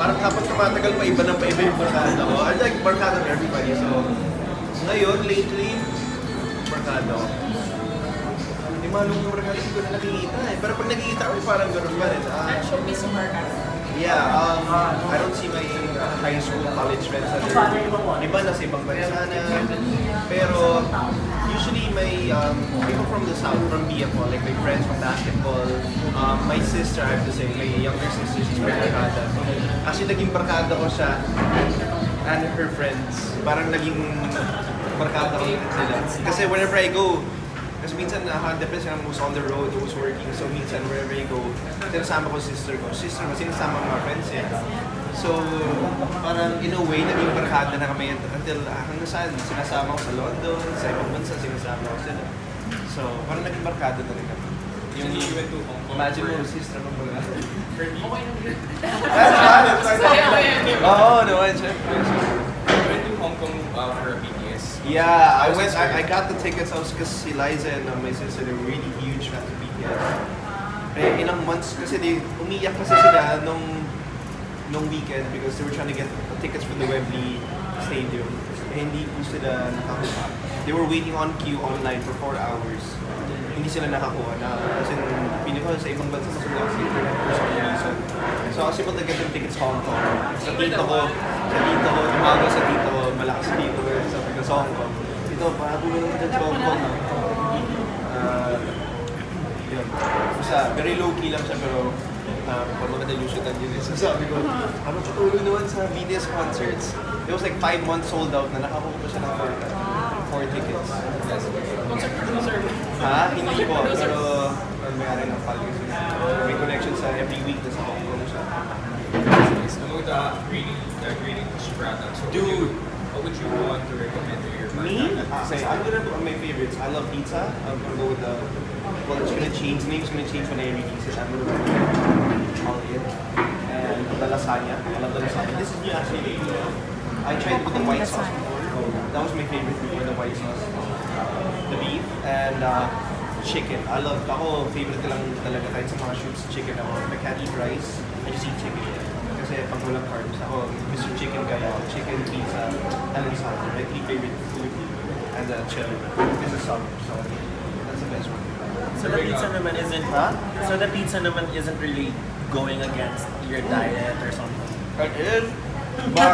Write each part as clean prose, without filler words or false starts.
parang habang tumatagal pa iba yung barkada ko. I like barkada of everybody. So, ngayon, lately, barkada ko. Yung mga lumang barkada, hindi ko na nakikita eh. Pero pag nakikita ko, parang gano'n pa rin. Showbiz yung barkada. Yeah, I don't see my high school, college friends that are iba na sa ibang bansa na. Pero usually my people from the south, from BFO, like my friends from basketball, my sister, I have to say, my younger sister, she's my barkada. Actually, naging barkada ko siya and her friends. Parang naging barkada ko sila. Kasi whenever I go, kasi minsan depends na who's on the road, who's working. So minsan wherever you go, sinasama ko sister ko. Sister ko, sinasama mga friends eh. So parang in a way, naging barkada na kami until hanggang saan. Sinasama ko sa London, sa ibang bansa, sinasama ko sila. So parang naging barkada na rin kami. Yung imagine mo, sister mo mga. Oo, naman, syempre. You went to Hong Kong for a BTS. Yeah, I got the tickets. I was because Eliza and my sister, they're really huge fans of BTS. Eh, ilang months kasi umiyak kasi sila nung weekend because they were trying to get tickets for the Wembley Stadium. Eh, hindi po sila nakakuha. They were waiting on queue online for 4 hours. Hindi sila nakakuha na kasi pili ko sa ibang bansa mas wala kasi for some reason. So I was able to get them tickets Hong Kong. Sa tito ko, tumaga sa tito ko, malakas dito ko. Sabi ko sa Hong Kong. Tito, pahabulo naman dyan sa Hong Kong. Yun. Basta, very low-key lang siya pero pag maganda yung shootan yun eh. So sabi ko, ano tutulong naman sa BTS concerts? It was like 5 months sold out na nakakuha pa siya ng 4 tickets. Concert producer. Ha? Hindi po, pero may-ari ng palyo. May connection sa every week na sa Hong Kong siya. About grading push products. Dude! What would you want to recommend to your Me? barkada? Say, I'm gonna put my favorites. I love pizza. I'm gonna go with the. Well, it's gonna change. The name's gonna change when I release it. I'm gonna go with Olive and the lasagna. I love the lasagna. This is new actually. I tried with the white sauce before. That was my favorite before the white sauce. The beef and chicken. I love. Ako favorite ko lang talaga kahit sa mga shoots chicken ako. If I can't eat rice, I just eat chicken. Kasi pag walang carbs, ako Mr. Chicken guy ako. Chicken, pizza, and lasagna. My 3 favorite food. And chili. This is summer, so that's the best one. So the pizza naman isn't, so the pizza naman isn't really going against your diet or something. It is, but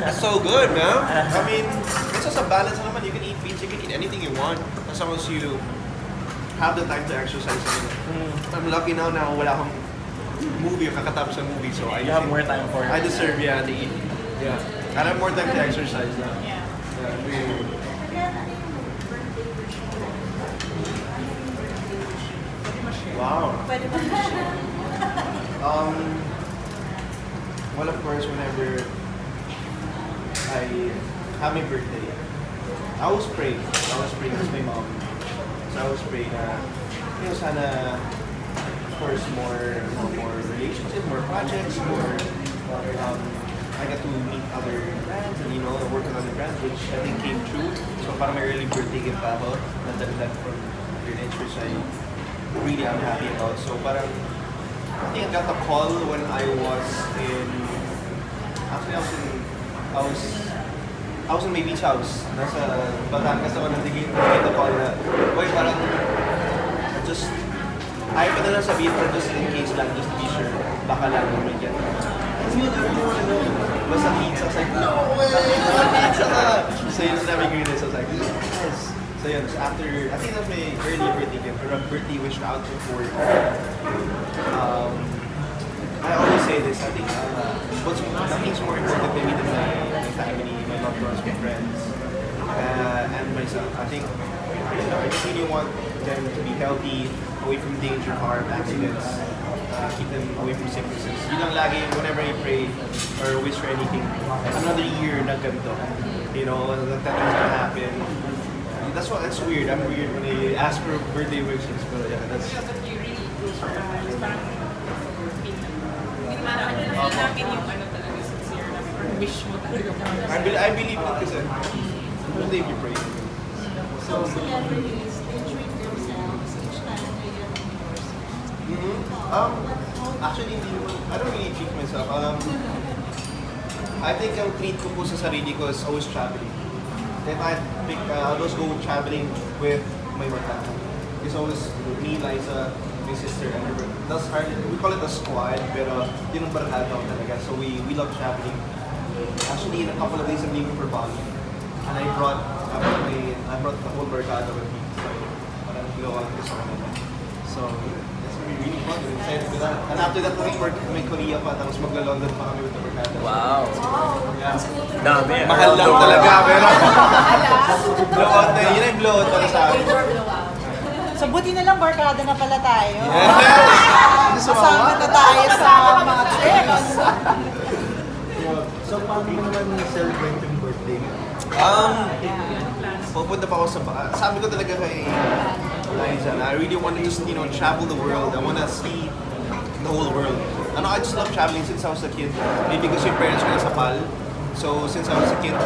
it's so good, man. I mean, it's just a balance naman. You can eat pizza, you can eat anything you want as long as you have the time to exercise. I'm lucky now na wala akong movie or kakatapos ng movie, so You have more time for it. I deserve, yeah, to eat. Yeah. And I have more time to exercise now. Yeah. Really. Wow. Well, of course, whenever I have my birthday, I always pray. Because my mom. So I always pray na, sana, of course, more relationships, more projects, more, I got to meet other brands and, work with other brands, which I think came true. So parang may early birthday gift pa ako, nadagdag from Greenwich, which I really am happy about. So parang, I think I got the call when I was in my beach house. Nasa Batangas ako nagiging the call na, boy, parang, ayaw pa na lang sabihin pero just in case lang, just to be sure, baka lang naman yan. Kasi yun, I really wanna know. Basta pizza, I was like, no way! Pizza ka! So yun, sinabi ko yun, so I was like, yes! So yun, so after, I think that's my early birthday gift, or a birthday wish out before. I always say this, I think nothing's more important maybe than my family, my loved ones, my friends, and myself. I think, I just really want them to be healthy, away from danger, harm, accidents, keep them away from sicknesses. Yun lang lagi, whenever I pray or wish for anything, another year na ganito. That thing's gonna happen. That's weird. I'm weird when I ask for birthday wishes, but yeah, that's... Because of you really close your heart. Parang, hindi naman hanapin yung talaga sincere na wish mo talaga. I believe that kasi, birthday you pray. So celebrities, they treat themselves each time they get a anniversary. Actually, I don't really treat myself. I think ang treat ko po sa sarili ko is always traveling. If I pick, I'll just go traveling with my barkada. It's always me, Liza, my sister, and her. That's hard. We call it a squad, pero yun ang barkada ko talaga. So we love traveling. Actually, in a couple of days, I'm leaving for Bali. And I brought the whole barkada with me. So, parang ginawa ko sa kanila. So, it's gonna be really fun. I'm excited for that. And after that, may Korea pa, tapos magla-London pa kami with the barkada. Wow. Yeah. Dami. Mahal lang talaga, pero blowout na yun yung blowout para sa akin. So buti na lang barkada na pala tayo. Gusto mo Kasama na tayo sa mga trips. So, paano mo naman celebrate yung birthday mo? Pupunta pa ako sabi ko talaga kay Liza, I really want to just, travel the world. I want to see the whole world. I just love traveling since I was a kid. Maybe kasi yung parents ko nasa PAL. So, since I was a kid,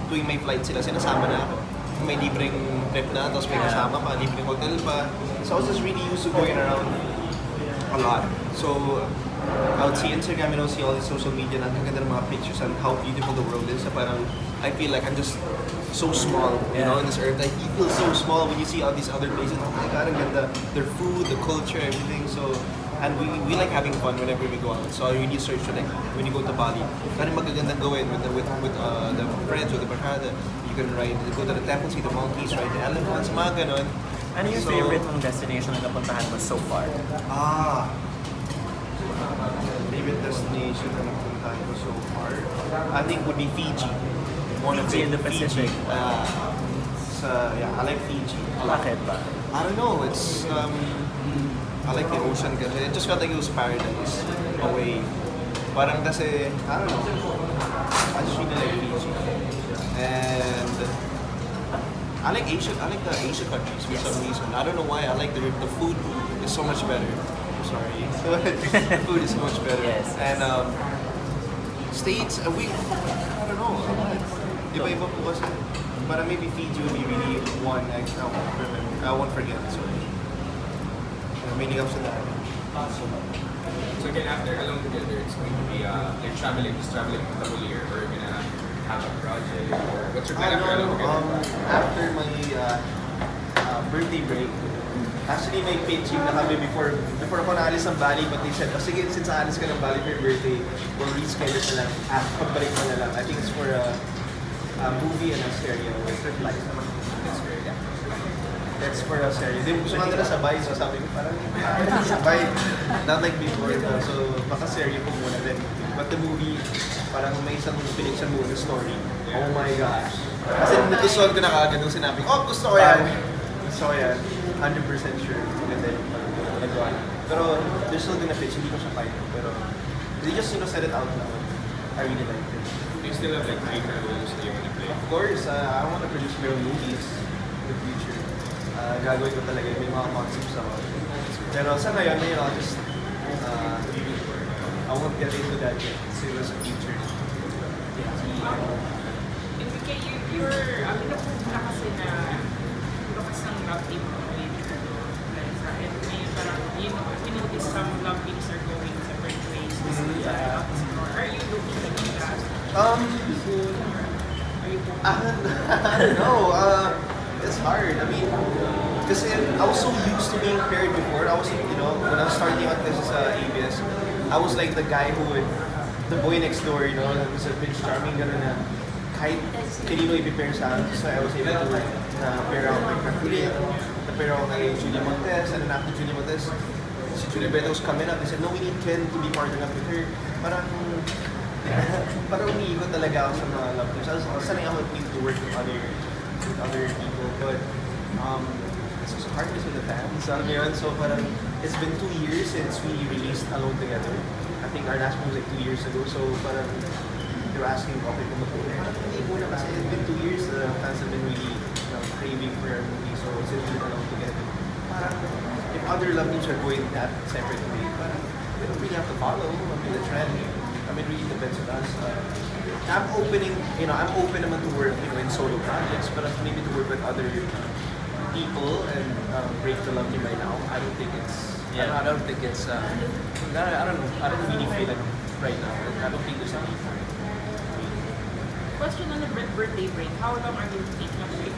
tuwing may flight sila, sinasama na ako. May libreng trip na, tapos may kasama pa, libreng hotel pa. So, I was just really used to going around a lot. So, I would see Instagram and I would see all these social media na ang ganda ng mga pictures and how beautiful the world is. So, parang, I feel like I'm just so small, in this earth. Like, you feel so small when you see all these other places. Oh my God, ang ganda. Their food, the culture, everything. So, and we like having fun whenever we go out. So I really search for like when you go to Bali, ano magagandang gawin with the friends, with the barkada. You can go to the temple, see the monkeys, ride the elephants, mga ganon. Ano yung favorite mong destination na napuntahan mo so far? Favorite destination na napuntahan ko so far, I think would be Fiji. Fiji in the Pacific. I like Fiji. Bakit ba? I don't know, it's I like the ocean kasi it just felt like it was paradise away. Parang kasi, I don't know, I just really like Fiji. And I like the Asian countries for some reason. I don't know why, I like the food is so much better. I'm sorry. The food is so much better. Yes. And States, I don't know, iba-iba po kasi. But maybe Fiji would be really one I won't forget. So, meaning of that. So again, after Alone Together, it's going to be like traveling the whole year, or you're gonna have a project, or what's your plan after Alone Together? After my birthday break, actually may pitching na kami before ako naalis ng Bali, but they said, sige, since aalis ka ng Bali for your birthday, we'll reschedule na lang, pagbalik mo na lang. I think it's for a movie and a stereo with Liza. That's great, yeah. That's for a series. Hindi gusto nga nila sabay, so sabi ko parang sabay, not like before. So baka serye po muna din. But the movie, parang may isang pinigsan mo the story. Oh my gosh. Kasi nagustuhan ko na kagad nung sinabi ko, gusto ko yan. Gusto ko yan. 100% sure. And then, nagawa na. Pero they're still gonna pitch, hindi ko siya final. Pero they just, said it out loud. I really like it. Do you still have like dream roles that you want to play? Of course, I want to produce my own movies in the future. Gagawin ko talaga may mga concepts ako. Pero sa ngayon, I'll just I won't get into that yet. So it was a future. Enrique, you're napunta kasi na lukas ng love team mo with Liza. And ngayon parang, you notice some love teams are going separate ways. Are you looking at that? I don't know. It's hard. I mean, because I was so used to being paired before. I was, when I was starting out this ABS, I was like the guy who would, the boy next door, who's a Prince Charming, gano'n na kahit kanino i-prepare sa akin. So I was able to pair out like Kathleen, na-pair out kay Julia Montes, and then after Julia Montes, si Julia Beto was coming up. They said, no, we need Ken to be partnered up with her. Parang umiikot talaga ako sa mga love teams. I was sanay ako to work with other people, but it's also hard because of the fans. So parang it's been 2 years since we released Alone Together. I think our last movie was like 2 years ago. So parang they're asking okay kung mag-ulit. Hindi muna kasi it's been 2 years. The fans have been really craving for our movie. So since we did Alone Together, parang if other love teams are going that separate way, parang we don't really have to follow the trend. I mean, it really depends on us. I'm open naman to work, in solo projects, but maybe to work with other people and break the love team right now. I don't think it's. I don't think it's. I don't know. I don't really feel like right now. I don't think there's a need for it. question on the birthday break. How long are you taking a break?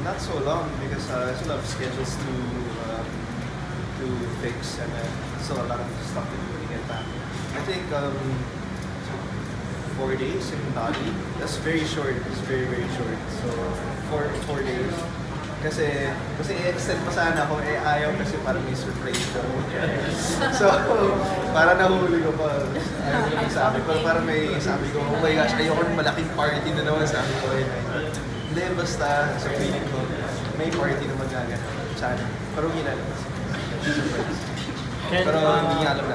Not so long because I still have schedules to fix and still a lot of stuff to do to get back. I think 4 days in Bali. That's very short. It's very short. So 4 days. Kasi i-extend pa sana ako, ayaw kasi parang may surprise na ako. So, parang nahuli ko pa. Ayaw ko lang sabi ko, parang may sabi ko, oh my gosh, ayoko ng malaking party na naman. Sabi ko, hindi, basta sa feeling ko, may party na magaganap. Sana. Pero hindi na lang. Surprise. Pero hindi nga alam na.